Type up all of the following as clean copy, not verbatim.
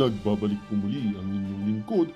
Nagbabalik po muli ang inyong lingkod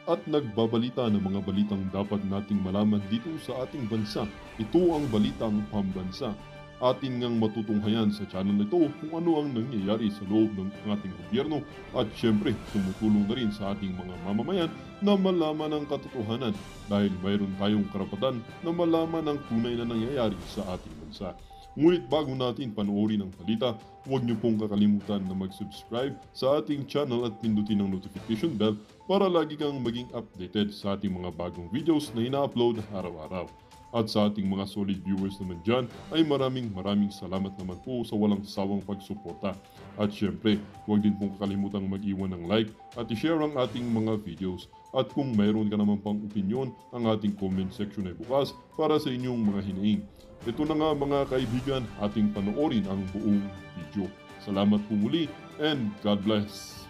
at nagbabalita ng mga balitang dapat nating malaman dito sa ating bansa. Ito ang Balitang Pambansa. Atin ngang matutunghayan sa channel na ito kung ano ang nangyayari sa loob ng ating gobyerno at syempre tumutulong na rin sa ating mga mamamayan na malaman ang katotohanan dahil mayroon tayong karapatan na malaman ang tunay na nangyayari sa ating bansa. Ngunit bago natin panoorin ang balita, huwag niyo pong kakalimutan na mag-subscribe sa ating channel at pindutin ang notification bell para lagi kang maging updated sa ating mga bagong videos na ina-upload araw-araw. At sa ating mga solid viewers naman dyan ay maraming salamat naman po sa walang sawang pagsuporta. At syempre, huwag din pong kakalimutan mag-iwan ng like at i-share ang ating mga videos. At kung mayroon ka naman pang opinion, ang ating comment section ay bukas para sa inyong mga hinaing. Ito na nga mga kaibigan, ating panoorin ang buong video. Salamat po muli and God bless!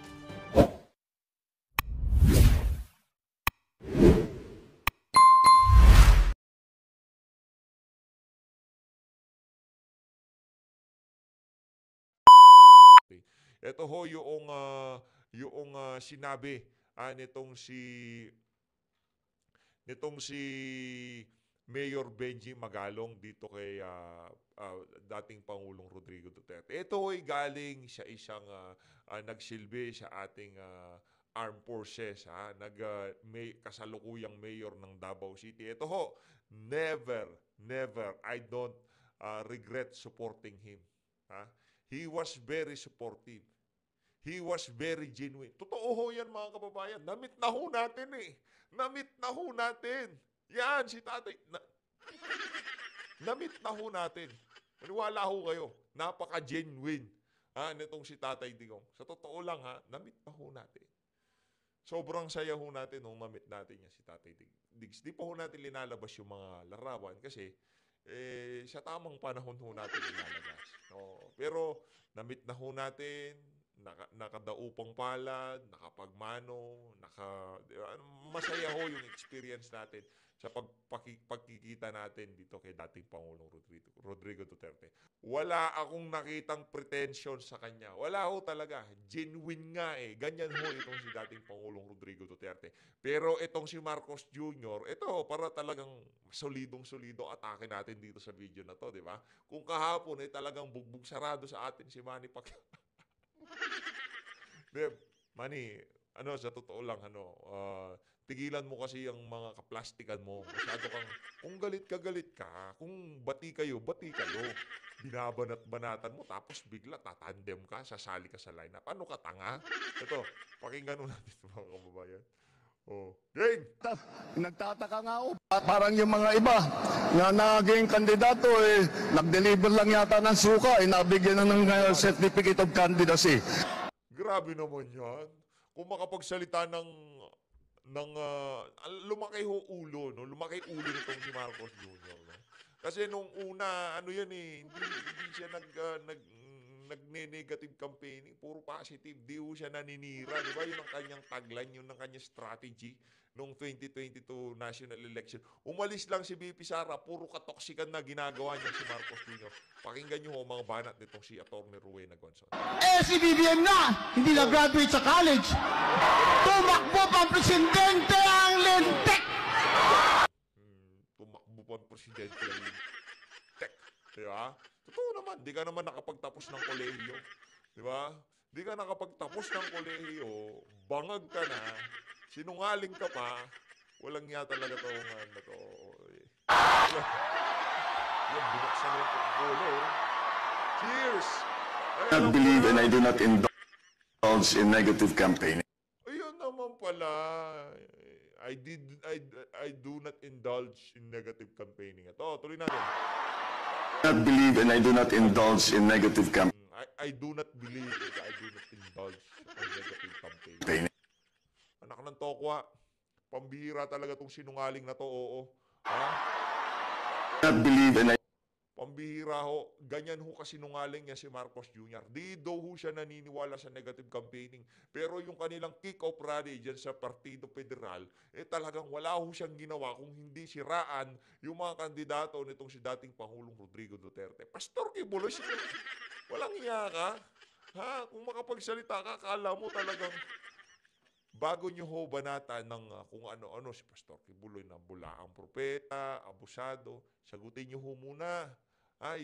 Ito ho yung sinabi nitong si Mayor Benji Magalong dito kay dating Pangulong Rodrigo Duterte. Ito ay galing sa isang nagsilbi sa ating armed forces, kasalukuyang mayor ng Davao City. Ito ho, never, I don't regret supporting him. Ha? He was very supportive. He was very genuine. Totoo ho yan mga kababayan. Namit na ho natin eh. Namit na ho natin. Yan, si tatay. Namit na ho natin. Maniwala ho kayo. Napaka-genuine nitong si Tatay Digong. Sa totoo lang namit na ho natin. Sobrang saya ho natin nung namit natin yan si Tatay Diggs. Di pa ho natin linalabas yung mga larawan kasi sa tamang panahon ho natin ilalabas. No? Pero namit na ho natin, nakadaupang palad, nakapagmano, masaya ho yung experience natin sa pagkikita natin dito kay dating Pangulong Rodrigo Duterte. Wala akong nakitang pretension sa kanya. Wala ho talaga. Genuine nga eh. Ganyan ho itong si dating Pangulong Rodrigo Duterte. Pero itong si Marcos Jr., ito para talagang solidong-solido atake natin dito sa video na to, di ba? Kung kahapon ay talagang bugbog sarado sa atin si Manny Pacquiao. Manny, sa totoo lang, tigilan mo kasi yung mga kaplastikan mo. Masyado kang, kung galit ka, kung bati kayo. Binabanat-banatan mo, tapos bigla tatandem ka, sasali ka sa lineup. Ano ka, tanga? Ito, pakinggan mo natin mga kababayan. Oh, gang! Nagtataka nga ako, parang yung mga iba na naging kandidato, nag-deliver lang yata ng suka, nabigyan na ng certificate of candidacy. Grabe naman yan. Kung makapagsalita ng lumaki ho ulo, no? Lumaki ulo nitong si Marcos Jr., no? Kasi nung una, hindi siya nagne-negative campaigning, puro positive. Di ho siya naninira, di ba? Yun ang kanyang tagline, yun ang kanyang strategy nung 2022 national election. Umalis lang si BP Sara, puro katoksikan na ginagawa niya si Marcos Jr. Pakinggan niyo ho mga banat nitong si Atty. Rowena Gonzon. Si BBM na, hindi na-graduate sa college. Tumakbo pang presidente ang lintek! Tumakbo pang presidente ang lintek. Diba? Totoo naman, di ka naman nakapagtapos ng kolehiyo. Diba? Di ka nakapagtapos ng kolehiyo, bangag ka na, sinungaling ka pa, walang nga talaga to na to. Yan, binuksan yung ulo. Cheers! I believe and I do not indulge in negative campaigning. Ayun naman pala. I do not indulge in negative campaigning. Ito, tuloy natin. I believe and I do not indulge in negative campaigning. I do not believe and I do not indulge in negative campaigning. Anak ng tokwa, pambihira talaga tong sinungaling na to, oo. I believe and I Pambihira ho, ganyan ho kasi nungaling niya si Marcos Jr. Di daw ho siya naniniwala sa negative campaigning. Pero yung kanilang kick-off rally dyan sa Partido Federal, talagang wala ho siyang ginawa kung hindi siraan yung mga kandidato nitong si dating Pangulong Rodrigo Duterte. Pastor Kibuloy, walang iya ka. Ha? Kung makapagsalita ka, akala mo talagang bago nyo ho banatan ng kung ano-ano si Pastor Kibuloy na bulaang propeta, abusado, sagutin nyo ho muna.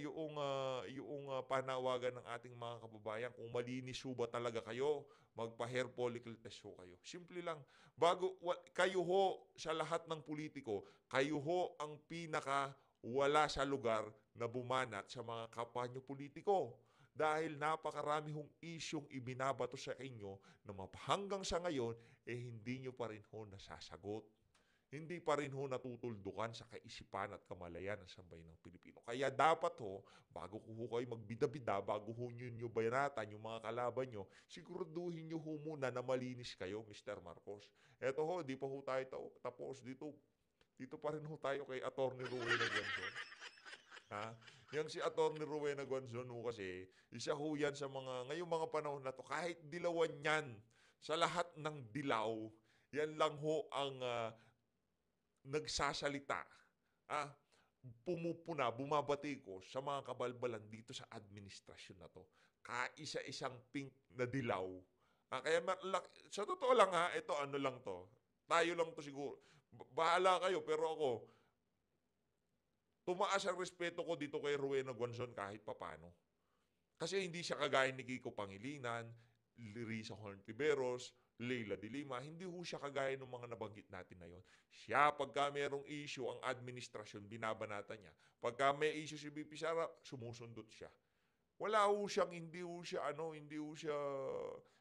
Yung panawagan ng ating mga kababayan, kung malinis ho ba talaga kayo, magpa-hair follicle test ho kayo. Simple lang. Kayo ho, sa lahat ng politiko, kayo ho ang pinaka wala sa lugar na bumanat sa mga kapwa nyo politiko. Dahil napakarami hong isyong ibinabato sa inyo na hanggang sa ngayon, hindi nyo pa rin ho nasasagot. Hindi pa rin ho natutuldukan sa kaisipan at kamalayan ng sambayan ng Pilipino. Kaya dapat ho, bago ko ho kayo magbida-bida, bago ho nyo bayanatan yung mga kalaban nyo, siguraduhin nyo ho muna na malinis kayo, Mr. Marcos. Eto ho, di pa ho tayo tapos dito. Dito pa rin ho tayo kay Atty. Rowena Guanzon. Ha? Yung si Atty. Rowena Guanzon ho kasi, isa ho yan sa ngayong mga panahon na to, kahit dilawan yan, sa lahat ng dilaw, yan lang ho ang nagsasalita, pumupuna, bumabati ko sa mga kabalbalan dito sa administrasyon na to. Kaisa-isang pink na dilaw. Kaya sa totoo lang ito ano lang to. Tayo lang to siguro. Bahala kayo, pero ako, tumaas ang respeto ko dito kay Rowena Guanzon kahit papano. Kasi hindi siya kagaya ni Kiko Pangilinan, Risa Hontiveros, Leila de Lima, hindi ho siya kagaya ng mga nabanggit natin na yon. Siya, pagka mayroong issue, ang administrasyon, binabanatan niya. Pagka may issue si BP Sara, sumusundot siya. Wala ho siyang, hindi ho siya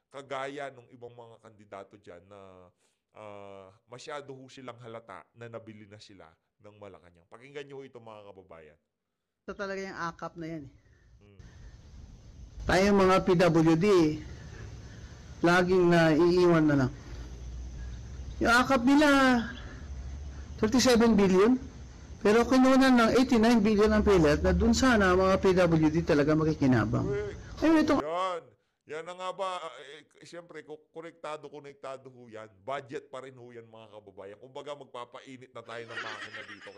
kagaya ng ibang mga kandidato dyan na masyado ho silang halata na nabili na sila ng Malacanang. Pakinggan niyo ho ito mga kababayan. Ito talaga yung akap na yan. Hmm. Tayo mga PWD, laging iiwan na lang. Yung akap nila, 37 billion. Pero kinunan ng 89 billion ang PhilHealth na dun sana mga PWD talaga makikinabang. Ayun, itong Yan na nga ba, siyempre, konektado ho yan. Budget pa rin ho yan mga kababayan. Kumbaga magpapainit na tayo ng makina dito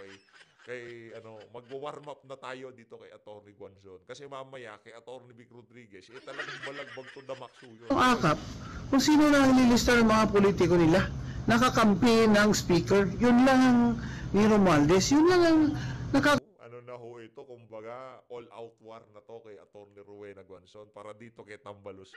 magwa-warm up na tayo dito kay Atty. Guanzon. Kasi mamaya kay Atty. Vic Rodriguez, talagang balagbag to the max ho yun. akap, kung sino na ang nililista ng mga politiko nila, nakakampi ng speaker, yun lang ang ni Romualdez, yun lang ang Ano na ho ito, kumbaga all-out war na to kay Atty. Rowena Guanzon para dito kay Tambalos.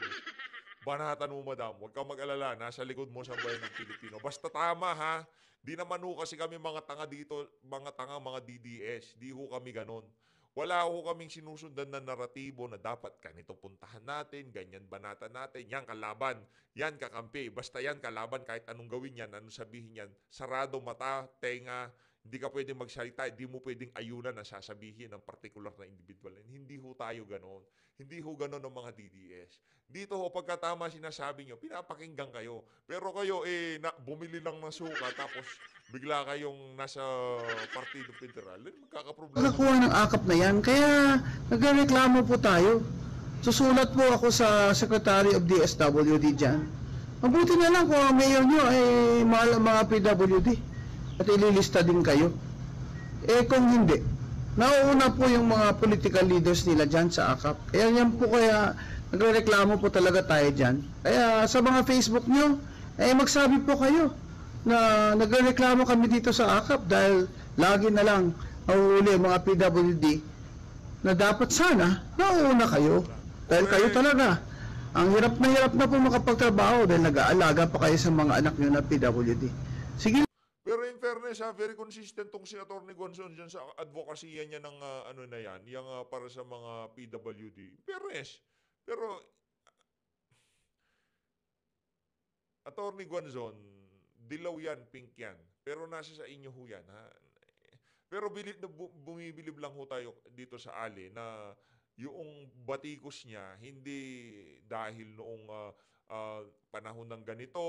Banatan mo, madam. Huwag kang mag-alala. Nasa likod mo sa bayan ng Pilipino. Basta tama, ha? Di naman ho kasi kami mga tanga dito, mga DDS. Di ho kami ganon. Wala ho kaming sinusundan na naratibo na dapat ganito puntahan natin, ganyan banatan natin, yan kalaban, yan kakampi. Basta yan kalaban, kahit anong gawin yan, anong sabihin yan, sarado mata, tenga, hindi ka pwedeng magsalita, hindi mo pwedeng ayunan na sasabihin ng particular na individual. Hindi ho tayo ganon. Hindi ho ganon ng mga DDS. Dito ho, pagkatama sinasabi nyo, pinapakinggan kayo. Pero kayo, bumili lang ng suka, tapos bigla kayong nasa Partido Federal, magkakaproblema. nakakuha ng akap na yan. Kaya nagreklamo po tayo. Susulat po ako sa Secretary of DSWD dyan. Mabuti na lang kung ang mayor nyo ay mahal ang mga PWD. At ililista din kayo. Kung hindi, nauuna po yung mga political leaders nila dyan sa akap. Kaya yan po kaya nagreklamo po talaga tayo dyan. Kaya sa mga Facebook nyo, magsabi po kayo na nagreklamo kami dito sa akap dahil lagi na lang nauuli ang mga PWD na dapat sana nauuna kayo. Dahil kayo talaga, ang hirap na po makapagtrabaho dahil nag-aalaga pa kayo sa mga anak nyo na PWD. Sige. Pero in fairness, very consistent tong si Atty. Guanzon dyan sa advokasya niya ng yung para sa mga PWD. Fairness. Pero, Atty. Guanzon, dilaw yan, pink yan. Pero nasa sa inyo ho yan, ha? Pero bumibilib lang ho tayo dito sa Ali na yung batikos niya, hindi dahil noong panahon ng ganito,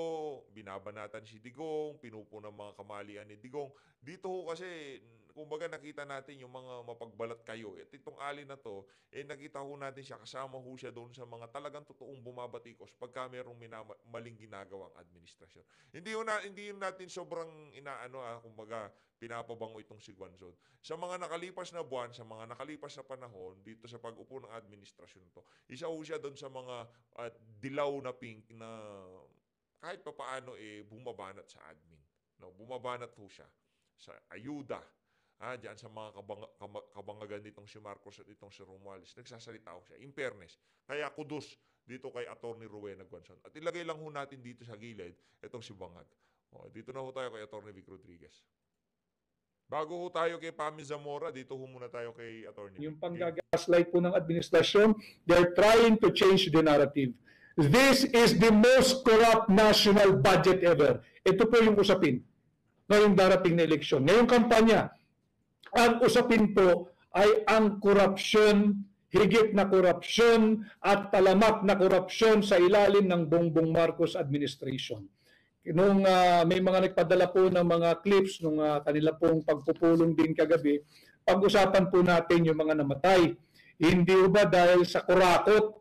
binabanatan si Digong, pinupunang mga kamalian ni Digong. Dito ho kasi, kumbaga nakita natin yung mga mapagbalat kayo. At itong alin na to, nakita ho natin siya, kasama ho siya doon sa mga talagang totoong bumabatikos pagka merong maling ginagawang administrasyon. Hindi yun natin sobrang kumbaga pinapabango itong si Guanzon. Sa mga nakalipas na buwan, sa mga nakalipas na panahon, dito sa pag-upo ng administrasyon to, isa ho siya doon sa mga dilaw na pink na kahit papaano bumabanat sa admin. No, bumabanat ho siya sa ayuda, diyan sa mga kabangagan nitong si Marcos at itong si Romualdez. Nagsasalita ho siya. In fairness. Kaya kudos dito kay Atty. Rowena Guanzon. At ilagay lang ho natin dito sa gilid itong si Bangag. Dito na ho tayo kay Atty. Vic Rodriguez. Bago ho tayo kay Pami Zamora, dito ho muna tayo kay Atty. Yung panggagaslight po ng administrasyon, they're trying to change the narrative. This is the most corrupt national budget ever. Ito po yung usapin ngayong darating na eleksyon. Ngayong kampanya, ang usapin po ay ang korupsyon, higit na korupsyon at talamak na korupsyon sa ilalim ng Bongbong Marcos administration. Nung may mga nagpadala po ng mga clips nung kanila pong pagpupulong din kagabi, pag-usapan po natin yung mga namatay. Hindi ba dahil sa kurakot,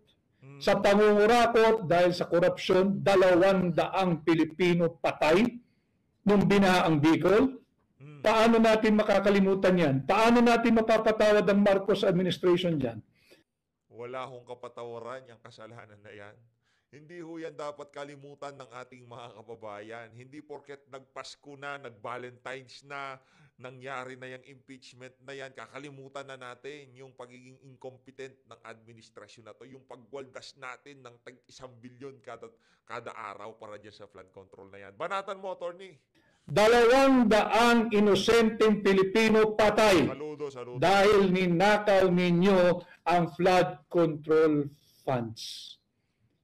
sa pangungurakot, dahil sa korupsyon, 200 Pilipino patay nung binahaang Bicol? Paano natin makakalimutan yan? Paano natin mapapatawad ang Marcos administration dyan? Wala hong kapatawaran yung kasalanan na yan. Hindi ho yan dapat kalimutan ng ating mga kababayan. Hindi porket nagpasko na, nag-Valentine's na, nangyari na yung impeachment na yan, kakalimutan na natin yung pagiging incompetent ng administrasyon na to, yung pagwaldas natin ng tag-1 bilyon kada araw para dyan sa flood control na yan. Banatan mo, Atty. 200 inosenteng Pilipino patay. Saludo. Dahil ninakaw ninyo ang flood control funds.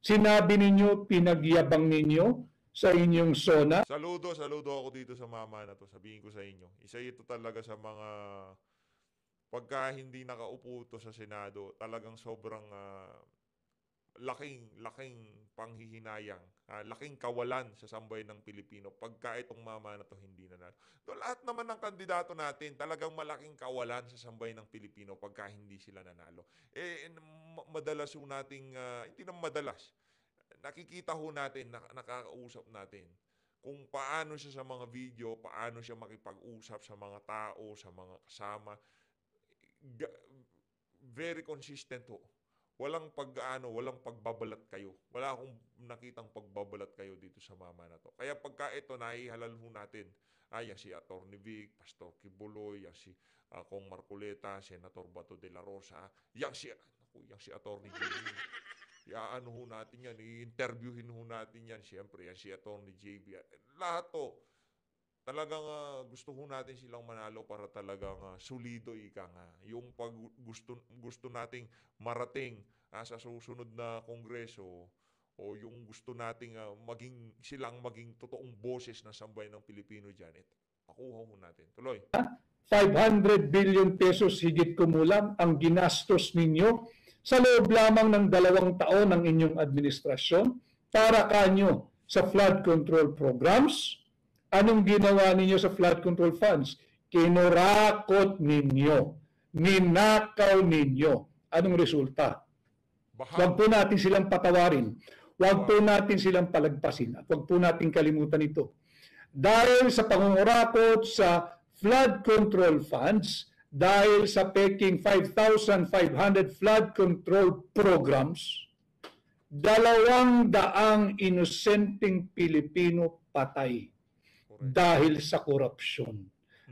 Sinabi ninyo, pinagyabang ninyo sa inyong SONA. Saludo ako dito sa mama na to. Sabihin ko sa inyo. Isa ito talaga sa mga pagka hindi nakaupo to sa Senado, talagang sobrang laking panghihinayang, laking kawalan sa sambayan ng Pilipino pagka itong mama na to hindi nanalo. Lahat naman ng kandidato natin, talagang malaking kawalan sa sambayan ng Pilipino pagka hindi sila nanalo. Madalas ho nating, hindi naman madalas, nakikita ho natin, nakakausap natin kung paano siya sa mga video, paano siya makipag-usap sa mga tao, sa mga kasama. Very consistent ho. Walang pagbabalat kayo. Wala akong nakitang pagbabalat kayo dito sa mama na to. Kaya pagka ito, nahihalal ho natin. Yan si Atty. Vic, Pastor Kibuloy, yan si Kong Marcoleta, Senator Bato de la Rosa, yan si Atty. JB. Ano ho natin yan, i-interviewin ho natin yan. Siyempre, yan si Atty. JB. Lahat to. Talagang gusto ho natin silang manalo para talagang solido ika nga. Yung pag gusto nating marating sa susunod na kongreso o yung gusto nating silang maging totoong boses ng sambayan ng Pilipino dyan, makuha ho natin. Tuloy. 500 billion pesos higit kumulang ang ginastos ninyo sa loob lamang ng 2 taon ng inyong administrasyon para kanyo sa flood control programs. Anong ginawa ninyo sa flood control funds? Kinurakot ninyo. Ninakaw ninyo. Anong resulta? Huwag po natin silang patawarin. Huwag po natin silang palagpasin. At huwag po natin kalimutan ito. Dahil sa pangungurakot sa flood control funds, dahil sa peking 5,500 flood control programs, 200 inosenteng Pilipino patay dahil sa korupsyon.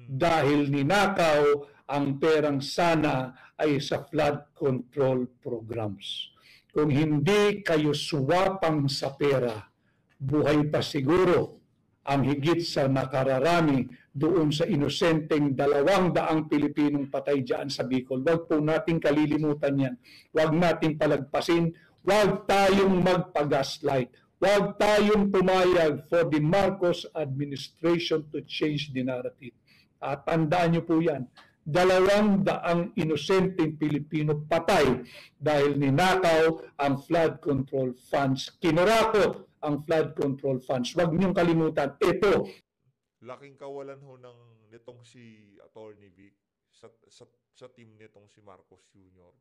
Dahil ninakaw ang perang sana ay sa flood control programs. Kung hindi kayo suwapang sa pera, buhay pa siguro ang higit sa nakararami doon sa inosenteng 200 Pilipinong patay dyan sa Bicol. Huwag po nating kalilimutan yan. Huwag nating palagpasin. Huwag tayong magpa-gaslight. Huwag tayong pumayag for the Marcos administration to change the narrative. At tandaan niyo po yan, 200 inosenteng Pilipino patay dahil ninakaw ang flood control funds. Kinurakot ang flood control funds. Huwag niyong kalimutan. Ito. laking kawalan ho nitong si Attorney Vic sa team nitong si Marcos Jr.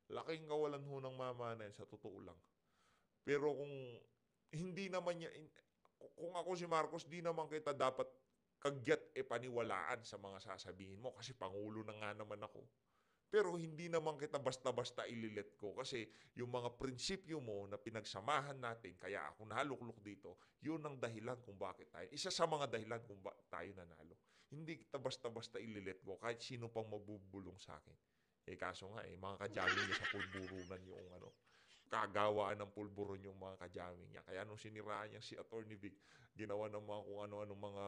Laking kawalan ho ng mama na yan, sa totoo lang. Pero kung hindi naman niya, kung ako si Marcos, di naman kita dapat kagyat paniwalaan sa mga sasabihin mo kasi Pangulo na nga naman ako. Pero hindi naman kita basta-basta ililet ko kasi yung mga prinsipyo mo na pinagsamahan natin, kaya ako naluklok dito, yun ang dahilan kung bakit tayo. Isa sa mga dahilan kung bakit tayo nanalo. Hindi kita basta-basta ililet ko kahit sino pang magbubulong sa akin. Kaso nga mga kajaming niya sa pulburunan yung kagawaan ng pulburon yung mga kajaming niya. Kaya nung siniraan niya si Attorney Vic, ginawa ng mga kung ano-anong mga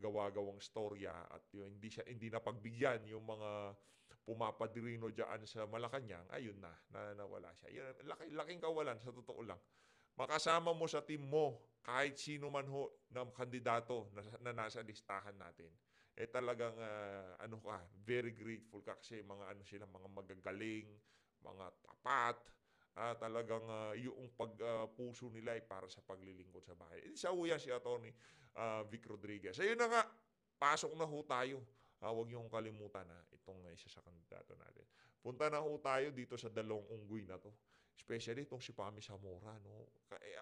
gawa-gawang storya at yun, hindi na pagbigyan yung mga pumapadirino dyan sa Malacanang, ayun na nawala siya. Yun, laking kawalan sa totoo lang. Makasama mo sa team mo kahit sino man ho na kandidato na nasa listahan natin. Talagang very grateful ka kasi mga sila, mga magagaling, mga tapat, talagang yung pagpuso nila ay para sa paglilingkod sa bahay. Isa ho yan si Atty. Vic Rodriguez. Ayun na nga, pasok na ho tayo. Huwag niyong kalimutan itong isa sa kandidato natin. Punta na ho tayo dito sa dalawang unggoy na to. Especially itong si Pami Zamora. No?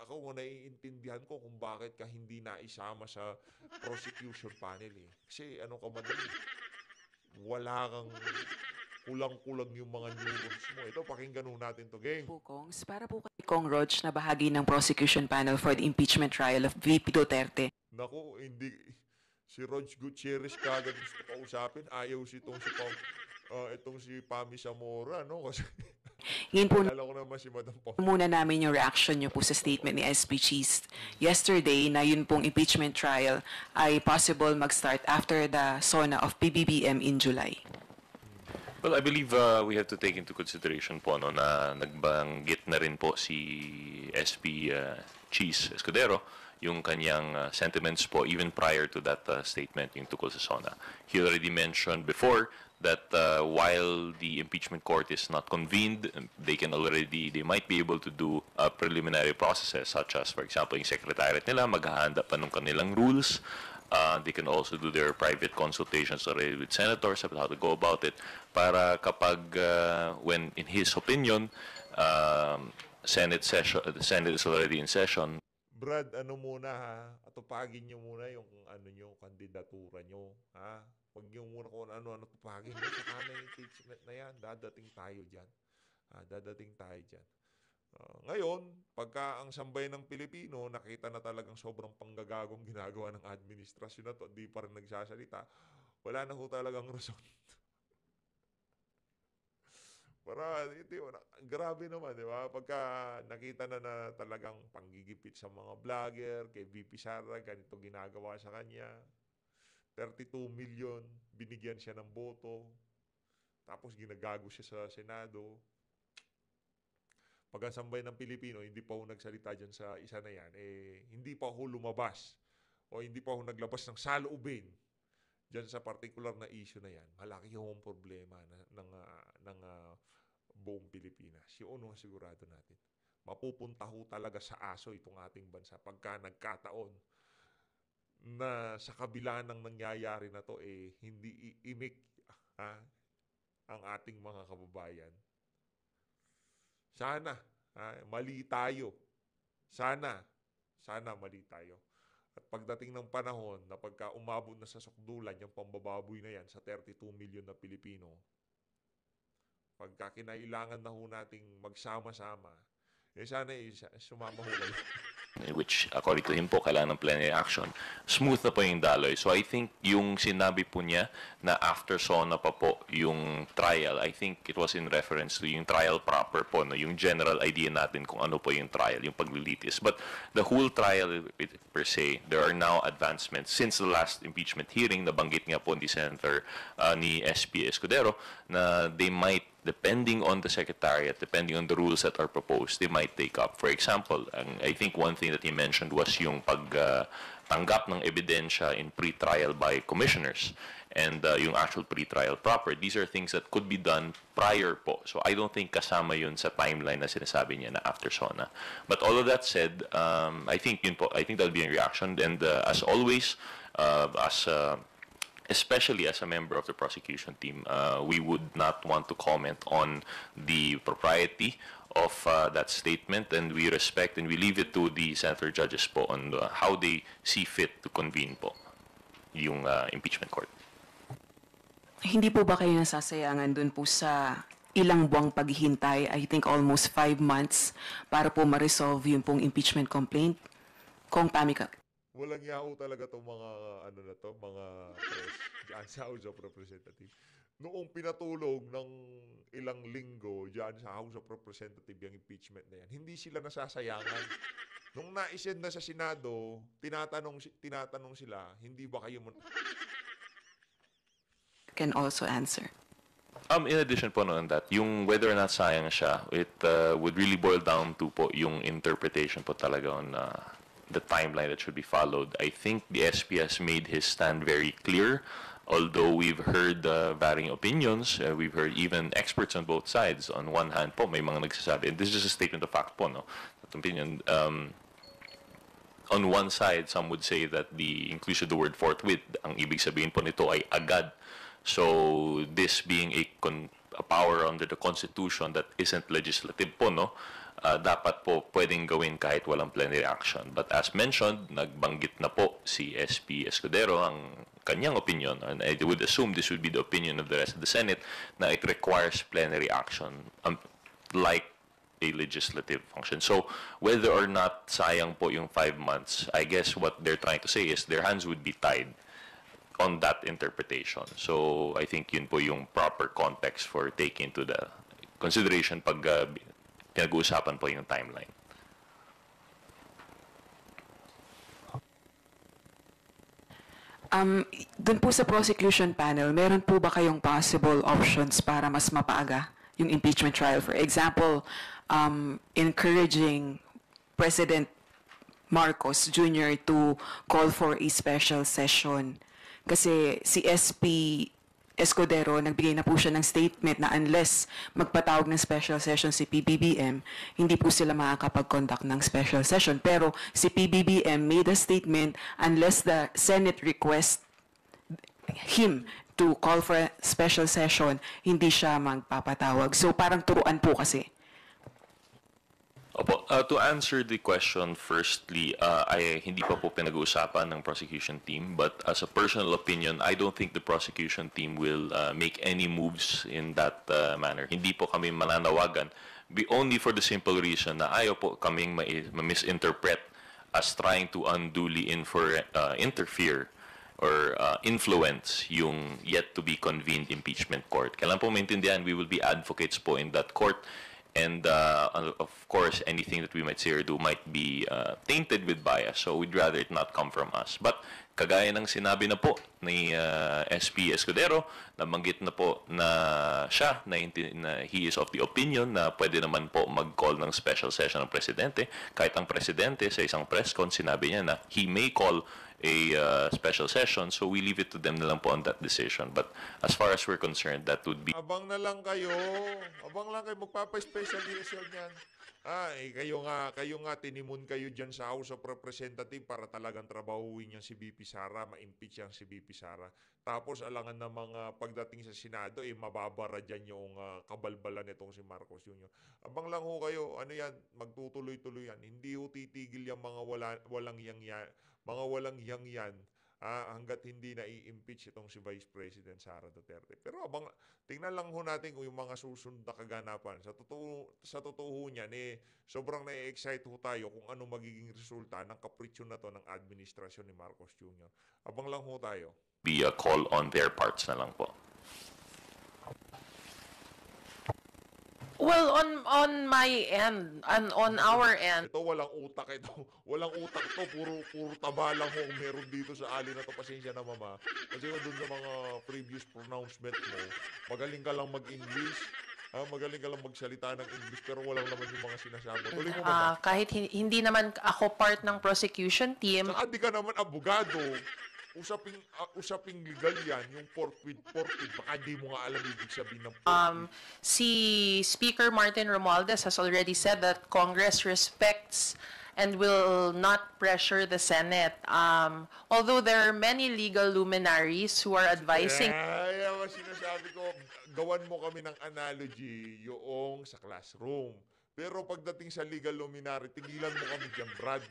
Ako naiintindihan ko kung bakit ka hindi naisama sa prosecution panel. Kasi madali. Wala kang kulang-kulang yung mga neurons mo. Ito, pakinggan natin to, gang. Kongs, para po kay Kong Rog na bahagi ng prosecution panel for the impeachment trial of VP Duterte. Naku, hindi. Si Rog Gutierrez kagad gusto kausapin. Ayaw itong si Pami Zamora, no? Kasi Ngayon po, alam ko naman si Madam Pam. muna namin yung reaction niyo po sa statement ni SP Cheese yesterday na yun pong impeachment trial ay possible mag-start after the SONA of PBBM in July. Well, I believe we have to take into consideration po na nagbanggit na rin po si SP Cheese Escudero yung kanyang sentiments po even prior to that statement yung tungkol sa SONA. He already mentioned before that while the impeachment court is not convened, they might be able to do preliminary processes such as, for example, yung secretariat nila maghahanda pa ng kanilang rules. They can also do their private consultations already with senators about how to go about it para kapag, when in his opinion, the Senate is already in session. Brad, muna ha? Atupagin nyo muna yung kandidatura nyo. Ha? Huwag nyo muna kung ano tupagin nyo. Saka na yung impeachment na yan. Dadating tayo dyan. Dadating tayo dyan. Ngayon, pagka ang sambay ng Pilipino, nakita na talagang sobrang panggagagong ginagawa ng administrasyon na to, di pa rin nagsasalita, wala na ho talagang rason. Grabe naman, di ba? Pagka nakita na talagang panggigipit sa mga vlogger, kay VP Sara, ganito ginagawa sa kanya. 32 million, binigyan siya ng boto. Tapos ginagago siya sa Senado. Pagkasambay ng Pilipino, hindi pa ho nagsalita dyan sa isa na yan, hindi pa ho lumabas o hindi pa ho naglabas ng saloobin dyan sa particular na issue na yan. Malaki yung problema ng buong Pilipinas. Yun ang sigurado natin. Mapupunta ho talaga sa aso itong ating bansa pagka nagkataon na sa kabila ng nangyayari na to, hindi iimik ang ating mga kababayan. Sana, mali tayo. Sana mali tayo. At pagdating ng panahon na pagka umabot na sa sukdulan yung pambababoy na yan sa 32 million na Pilipino, pagka kinailangan na ho nating magsama-sama, sana sumama ho kayo. Which, according to him po, kailangan ng plenary action. Smooth na po yung daloy. So I think yung sinabi po niya na after SONA pa po yung trial, I think it was in reference to yung trial proper po, no? Yung general idea natin kung ano po yung trial, yung paglilitis. But the whole trial per se, there are now advancements. Since the last impeachment hearing, nabanggit nga po ni Senator ni SP Escudero na they might, depending on the secretariat, depending on the rules that are proposed, they might take up. For example, I think one thing that he mentioned was yung tanggap ng ebidensya in pre-trial by commissioners and yung actual pre-trial proper. These are things that could be done prior po. So I don't think kasama yun sa timeline na sinasabi niya na after SONA. But all of that said, I think yun po, I think that'll be a reaction. And as always, especially as a member of the prosecution team, we would not want to comment on the propriety of that statement, and we respect and we leave it to the senator judges po on how they see fit to convene po yung impeachment court. Hindi po ba kayo nasasayangan dun po sa ilang buwang paghihintay, I think almost 5 months, para po ma-resolve yung pong impeachment complaint? Kung Pami ka. Walang yaho talaga itong mga, mga press dyan sa House of Representatives. Noong pinatulog ng ilang linggo dyan sa House of Representatives yung impeachment na yan, hindi sila nasasayangan. Nung na-send na sa Senado, tinatanong sila, hindi ba kayo Can also answer. In addition po on that, yung whether or not sayang siya, it would really boil down to po yung interpretation po talaga on the timeline that should be followed. I think the SP has made his stand very clear. Although we've heard varying opinions, we've heard even experts on both sides. On one hand po, may mga nagsasabi, and this is just a statement of fact po, no? That opinion, on one side, some would say that the inclusion of the word forthwith, ang ibig sabihin po nito ay agad. So this being a power under the Constitution that isn't legislative po, no? Dapat po pwedeng gawin kahit walang plenary action. But as mentioned, nagbanggit na po si SP Escudero ang kanyang opinion, and I would assume this would be the opinion of the rest of the Senate, na it requires plenary action like a legislative function. So whether or not sayang po yung 5 months, I guess what they're trying to say is their hands would be tied on that interpretation. So I think yun po yung proper context for taking into the consideration pag pinag-uusapan po yung timeline. Dun po sa prosecution panel, meron po ba kayong possible options para mas mapaaga yung impeachment trial? For example, encouraging President Marcos Jr. to call for a special session. Kasi si SP Escudero, nagbigay na po siya ng statement na unless magpatawag ng special session si PBBM, hindi po sila makakapag-conduct ng special session. Pero si PBBM made a statement unless the Senate requests him to call for a special session, hindi siya magpapatawag. So parang turuan po kasi. Opo, to answer the question, firstly, ay hindi pa po pinag-uusapan ng prosecution team, but as a personal opinion, I don't think the prosecution team will make any moves in that manner. Hindi po kami mananawagan, only for the simple reason na ayaw po kaming ma-misinterpret as trying to unduly interfere or influence yung yet to be convened impeachment court. Kailan po maintindihan, we will be advocates po in that court. And of course, anything that we might say or do might be tainted with bias. So we'd rather it not come from us. But kagaya ng sinabi na po ni SP Escudero, nabanggit na po na siya, na he is of the opinion na pwede naman po mag-call ng special session ng presidente. Kahit ang presidente sa isang press con, sinabi niya na he may call a special session, so we leave it to them na lang po on that decision. But as far as we're concerned, that would be... Abang lang kayo, magpapa-special session yan. Kayo nga, tinimun kayo dyan sa House of Representatives para talagang trabahuin yan si BP Sara, ma-impeach yan si BP Sara. Tapos alangan na mga pagdating sa Senado, mababara dyan yung kabalbalan nitong si Marcos Jr. Abang lang ho kayo, magtutuloy-tuloy yan. Hindi ho titigil yung mga walang yang yan, hanggat hindi na i-impeach itong si Vice President Sara Duterte. Pero tingnan lang ho natin kung yung mga susunod na kaganapan. Sa totoo niyan, sobrang na-excite ho tayo kung ano magiging resulta ng kapritsyo na to ng administrasyon ni Marcos Jr. Abang lang ho tayo. Be a call on their parts na lang po. Well, on my end and on our end, Ito walang utak ito. Walang utak to, puro taba lang ho meron dito sa ali na to. Pasensya na mama. Kasi doon sa mga previous pronouncement mo, magaling ka lang mag-English. Magaling ka lang magsalita ng English pero walang naman yung mga sinasabi. Tuloy mo naman. Kahit hindi naman ako part ng prosecution team, Saka di ka naman abogado. Usaping legal yan, yung pork with, baka di mo nga alam ibig sabihin ng pork with. si Speaker Martin Romualdez has already said that Congress respects and will not pressure the Senate. Although there are many legal luminaries who are advising Kaya sinasabi ko, gawan mo kami ng analogy yung sa classroom. Pero pagdating sa legal luminary, tigilan mo kami dyan, Brad.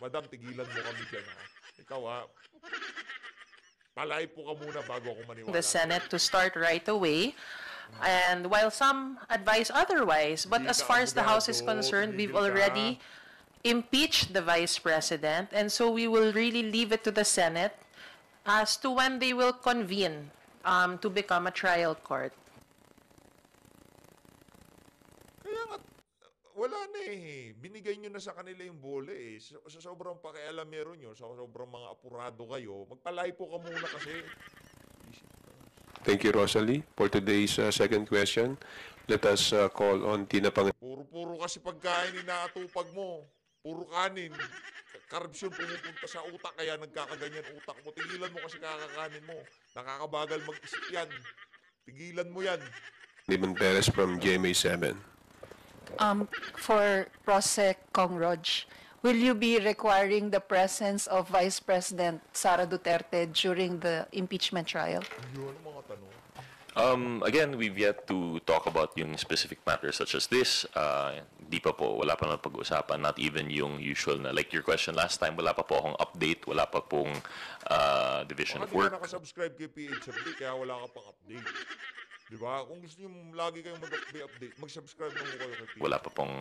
Madam, tigilan mo kami dyan, ha? Ikaw, ha? Palay po ka muna bago ako maniwala. the Senate to start right away. And while some advise otherwise, but Hindi as ka far as the House is abogado, concerned, we've tumigil ka. already impeached the Vice President, and so we will really leave it to the Senate as to when they will convene to become a trial court. Kaya nga, wala na eh. Binigay nyo na sa kanila yung bola eh. Sa sobrang pakialam meron nyo, sa sobrang mga apurado kayo, magpalay po ka muna kasi. Thank you, Rosalie. For today's second question, let us call on Tina Pangilinan. Puro kasi pagkain inaatupag mo. Puro kanin. Korupsyon pumupunta sa utak, kaya nagkakaganyan utak mo. Tigilan mo kasi kakakanin mo. Nakakabagal mag-isip yan. Tigilan mo yan. Perez from GMA7. For Prosec Kong Rog, will you be requiring the presence of Vice President Sara Duterte during the impeachment trial? Yun ang mga tanong. Again, we've yet to talk about yung specific matters such as this. Di pa po, wala pa na pag-uusapan, not even yung usual na, like your question last time, wala pa po akong update, wala pa pong division Baka of di ka work. nakasubscribe kay PHFD, kaya wala ka pang update. Di ba? Kung gusto nyo lagi kayong mag-update, mag-subscribe na mo kayo kay PHFD. Wala pa pong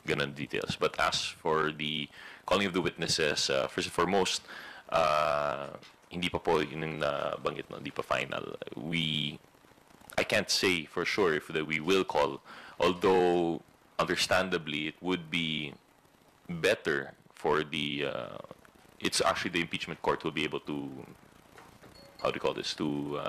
ganun details. But as for the calling of the witnesses, first and foremost, hindi pa po yun yung nabanggit, no? Hindi pa final. I can't say for sure if that we will call, although understandably it would be better for the it's actually the impeachment court will be able to, how do you call this, to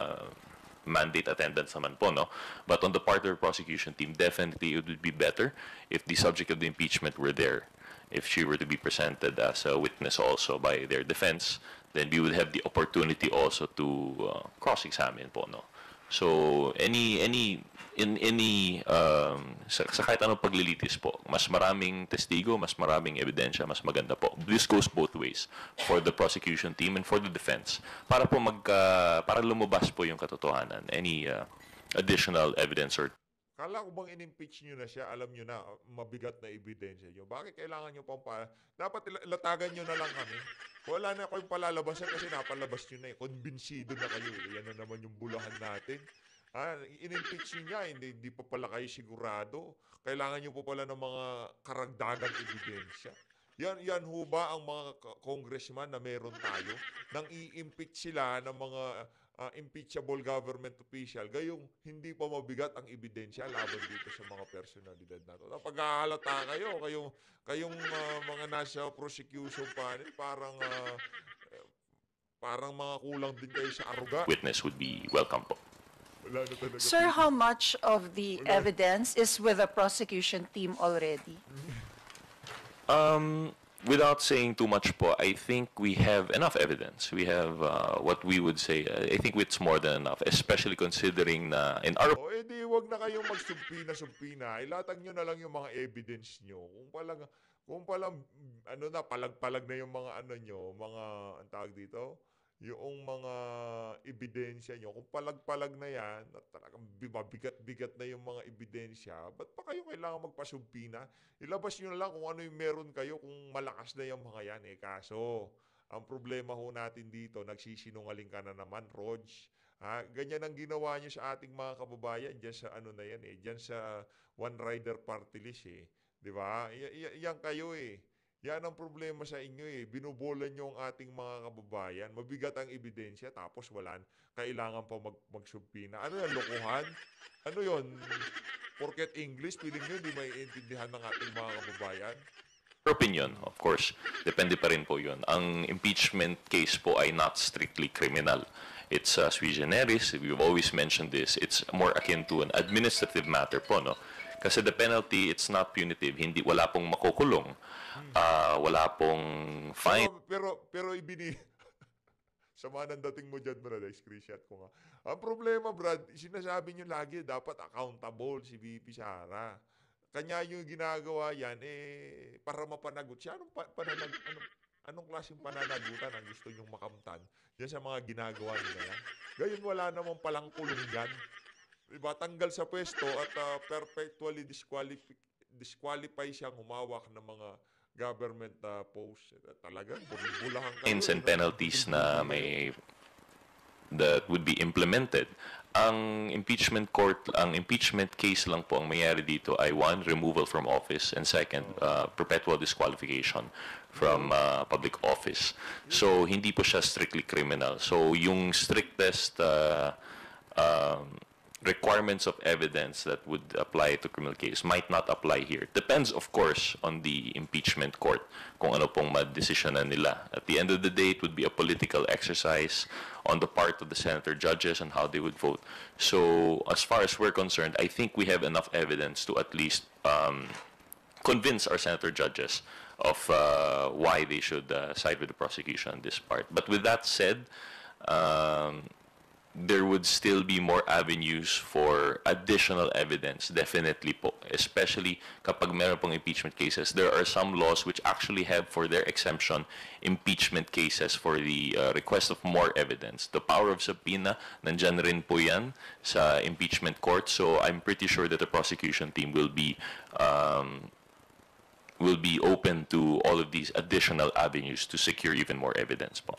mandate attendance naman po, no? But on the part of the prosecution team, definitely it would be better if the subject of the impeachment were there. If she were to be presented as a witness also by their defense, then we would have the opportunity also to cross-examine po, no? So sa kahit anong paglilitis po, mas maraming testigo, mas maraming ebidensya, mas maganda po. This goes both ways for the prosecution team and for the defense. Para po para lumabas po yung katotohanan. Any additional evidence or Kala ko bang in-impeach nyo na siya, alam nyo na, mabigat na ebidensya nyo. Bakit kailangan nyo pang dapat latagan nyo na lang kami. Wala na kayong palalabasan kasi napalabas nyo na eh. Konbinsido na kayo eh. Yan na naman yung bulahan natin. In-impeach nyo niya, hindi pa pala kayo sigurado. Kailangan nyo pa pala ng mga karagdagang ebidensya. Yan ho ba ang mga congressman na meron tayo? Nang i-impeach sila ng mga impeachable government official, gayong hindi pa mabigat ang ebidensya laban dito sa mga personalidad na ito. Paghahalata kayong mga nasa prosecution panel, parang mga kulang din kayo sa aruga. witness would be welcome po. Wala na talaga. Sir, how much of the evidence is with the prosecution team already? Without saying too much po, I think we have enough evidence. We have what we would say, I think it's more than enough, especially considering na in our O edi wag na kayong magsumpina. Ilatag nyo na lang yung mga evidence nyo. Kung palang palag-palag na yung mga ang tawag dito, yung mga ebidensya nyo, kung palag-palag na yan, at talagang bigat na yung mga ebidensya, ba't pa kayo kailangan magpasumpina? Ilabas nyo na lang kung ano yung meron kayo, kung malakas na yung mga yan. Kaso, ang problema ho natin dito, nagsisinungaling ka na naman, Rog. Ganyan ang ginawa nyo sa ating mga kababayan, dyan sa dyan sa One Rider Party List Di ba? Yan kayo Yan ang problema sa inyo Binubola nyo ang ating mga kababayan. Mabigat ang ebidensya tapos kailangan pa magsumpina. Ano yan, lokohan? Ano yon? Porket English, piling nyo hindi maiintindihan ng ating mga kababayan? opinion, of course, depende pa rin po yun. Ang impeachment case po ay not strictly criminal. It's sui generis. We've always mentioned this. It's more akin to an administrative matter po, no? Kasi the penalty, it's not punitive. Wala pong makukulong. Wala pong fine. Pero sama ng dating mo dyan, Brad. Screenshot ko nga. Ang problema, Brad, sinasabi nyo lagi, dapat accountable si VP Sara. Kanya yung ginagawa yan, para mapanagot siya. Anong klaseng pananagutan ang gusto nyong makamtan yan sa mga ginagawa nila yan? Gayon wala namang palang kulong yan. Diba? Tanggal sa pwesto at perpetually disqualify siyang humawak ng mga government posts. Talaga, bulahan ka. Fines and penalties na that would be implemented. Ang impeachment case lang po ang mayayari dito ay one, removal from office, and second, perpetual disqualification from public office. So hindi po siya strictly criminal. So yung strictest requirements of evidence that would apply to criminal case might not apply here. Depends, of course, on the impeachment court kung ano pong madesisyonan nila. At the end of the day, it would be a political exercise on the part of the senator judges and how they would vote. So, as far as we're concerned, I think we have enough evidence to at least convince our senator judges of why they should side with the prosecution on this part. But with that said, there would still be more avenues for additional evidence, definitely po. Especially kapag meron pong impeachment cases. There are some laws which actually have for their exemption impeachment cases for the request of more evidence. The power of subpoena, nandyan rin po yan sa impeachment court. So I'm pretty sure that the prosecution team will be open to all of these additional avenues to secure even more evidence po.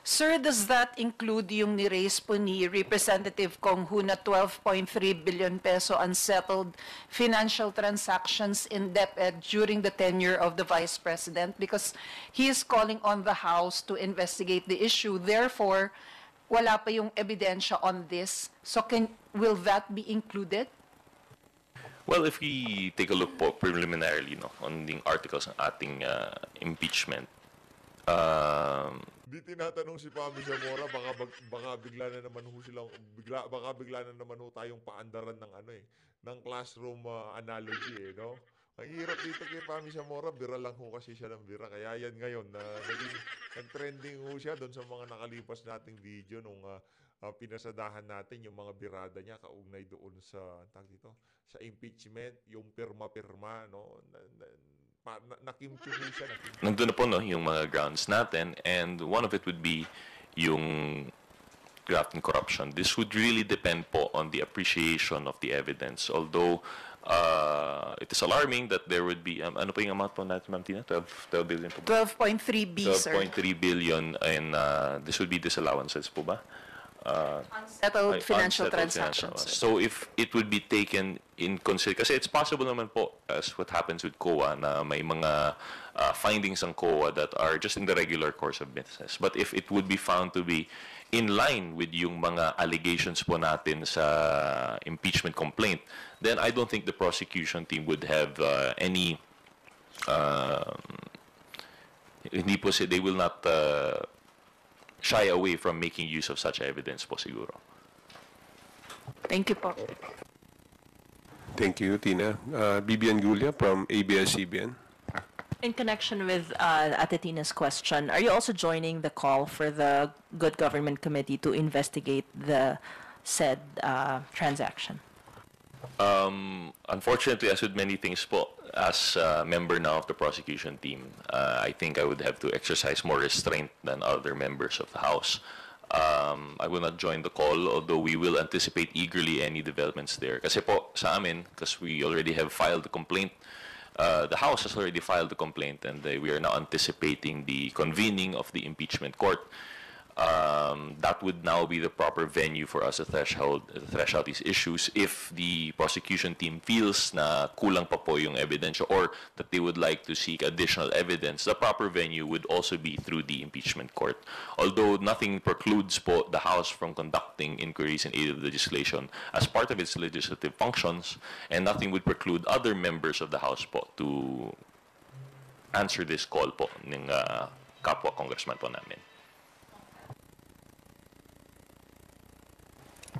Sir, does that include yung ni-raise po ni Representative Kong Hu na 12.3 billion peso unsettled financial transactions in DepEd during the tenure of the Vice President? Because he is calling on the House to investigate the issue. Therefore, wala pa yung ebidensya on this. So will that be included? Well, if we take a look po preliminarily on the articles ng ating impeachment, Di tinatanong si Pami Zamora, baka bigla na naman ho tayong paandaran ng ng classroom analogy no? Ang hirap dito kay Pami Zamora, bira lang ho kasi siya ng bira. Kaya yan ngayon nag-trending ho siya doon sa mga nakalipas nating video nung pinasadahan natin yung mga birada niya kaugnay doon sa sa impeachment, yung pirma-pirma no. Nandun na po yung mga grounds natin, and one of it would be yung graft and corruption. This would really depend po on the appreciation of the evidence. Although it is alarming that there would be ano po yung amount po natin, Ma'am Tina? 12 billion po. 12.3 B, sir. 12.3 billion, and this would be disallowances po ba? Unsettled financial transactions. So if it would be taken in consideration, kasi it's possible naman po, as what happens with COA, na may mga findings ng COA that are just in the regular course of business. But if it would be found to be in line with yung mga allegations po natin sa impeachment complaint, then I don't think the prosecution team would have any, they will not shy away from making use of such evidence po siguro. Thank you po. Thank you, Tina. Bibian Gulia from ABS-CBN. In connection with Ate Tina's question, are you also joining the call for the Good Government Committee to investigate the said transaction? Unfortunately, as with many things po, as a member now of the prosecution team, I think I would have to exercise more restraint than other members of the House. I will not join the call, although we will anticipate eagerly any developments there. Kasi po, sa amin, because we already have filed the complaint, the House has already filed the complaint, and we are now anticipating the convening of the impeachment court. That would now be the proper venue for us to thresh out these issues if the prosecution team feels na kulang pa po yung evidence or that they would like to seek additional evidence. The proper venue would also be through the impeachment court. Although nothing precludes po the House from conducting inquiries in aid of legislation as part of its legislative functions, and nothing would preclude other members of the House po to answer this call po ng kapwa congressman po namin.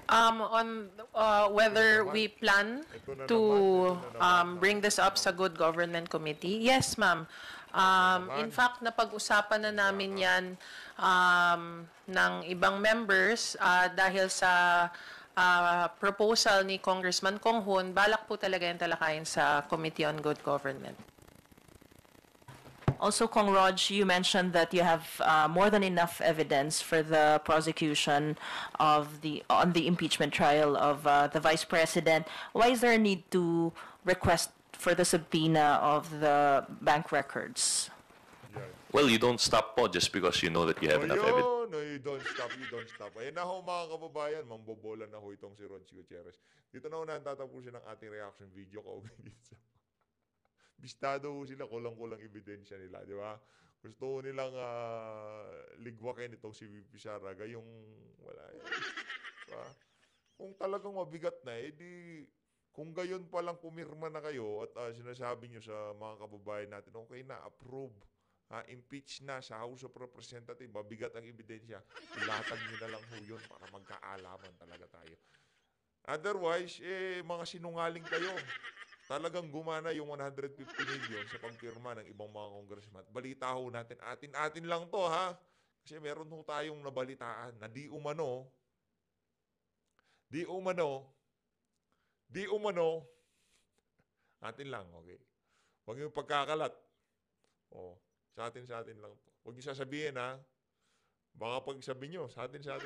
On whether we plan to bring this up sa Good Government Committee, yes, ma'am. In fact, napag-usapan na namin yan ng ibang members dahil sa proposal ni Congressman Kong Hoon, balak po talaga yung talakayin sa Committee on Good Government. Also, Kong Rog, you mentioned that you have more than enough evidence for the prosecution of on the impeachment trial of the Vice President. Why is there a need to request for the subpoena of the bank records? Well, you don't stop po just because you know that you have enough evidence. No, you don't stop. Ayan na ho mga kababayan, mambobola na ho itong si Rod Gutierrez. Dito na ho na tatapusin ang ating reaction video kaugnay dito. Bistado ho sila, kulang-kulang ebidensya nila, di ba? Gusto nilang ligwakin itong si VP Sara, gayong wala. Diba? Kung talagang mabigat na, edi kung gayon pa lang pumirma na kayo at sinasabi nyo sa mga kababayan natin, okay na, approve. Impeach na sa House of Representatives, mabigat ang ebidensya. Ilatag nyo na lang ho yun para magkaalaman talaga tayo. Otherwise, mga sinungaling kayo. Talagang gumana yung 150 million sa pagpirma ng ibang mga congressman. Balita ho natin, atin-atin lang to ha. Kasi meron ho tayong nabalitaan na di umano, atin lang, okay? Huwag yung pagkakalat. Sa atin lang to. Huwag yung sasabihin ha. Baka pag sabi nyo, sa atin lang.